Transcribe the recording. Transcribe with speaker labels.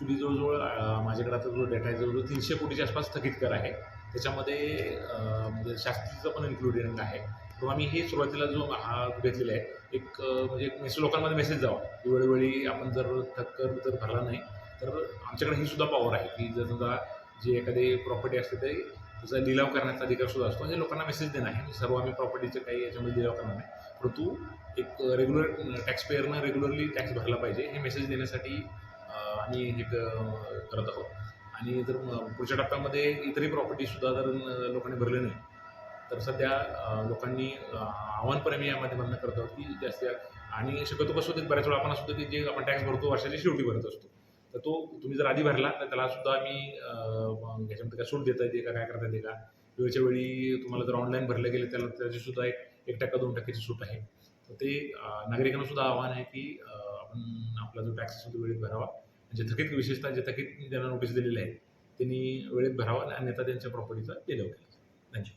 Speaker 1: Actually जवळजवळ माझ्याकडे आता जो डेटा आहे जवळजवळ 300 कोटीच्या आसपास थकीत कर आहे. त्याच्यामध्ये म्हणजे शास्तीचं पण इन्क्लुडेड आहे. किंवा आम्ही हे सुरुवातीला जो हा घेतलेला आहे, म्हणजे एक लोकांमध्ये मेसेज जावा, की वेळोवेळी आपण जर कर जर भरला नाही, तर आमच्याकडे ही सुद्धा पॉवर आहे, की जर समजा जे एखादी प्रॉपर्टी असते ते त्याचा लिलाव करण्याचा अधिकार सुद्धा असतो. हे लोकांना मेसेज देणं आहे. सर्व आम्ही प्रॉपर्टीचे काही याच्यामध्ये लिलाव करणार नाही. परंतु एक रेग्युलर टॅक्स पेअरनं रेग्युलरली टॅक्स भरला पाहिजे, हे मेसेज देण्यासाठी आम्ही हे करत आहोत. आणि जर पुढच्या टप्प्यामध्ये इतरही प्रॉपर्टीसुद्धा जर लोकांनी भरले नाही, तर सध्या लोकांनी आव्हान पण आम्ही या माध्यमातून करत आहोत, की जास्त आणि शक्यतो कसं होतं बऱ्याच वेळा आपण असं होतं, की जे आपण टॅक्स भरतो वर्षाच्या शेवटी भरत असतो. तर तो तुम्ही जर आधी भरला तर त्याला सुद्धा आम्ही मग याच्यामध्ये काय सूट देता येते का, काय करता येते का? वेळच्या वेळी तुम्हाला जर ऑनलाईन भरले गेले त्याला त्याची सुद्धा 1% 2% ची सूट आहे. तर ते नागरिकांना सुद्धा आव्हान आहे, की आपण आपला जो टॅक्स असतो तो वेळेत भरावा. जे थकीत विशेषतः जे थकीत ज्यांना नोटीस दिलेले आहेत त्यांनी वेळेत भरावा, अन्यथा त्यांच्या प्रॉपर्टीचा लिलाव केला. थँक्यू.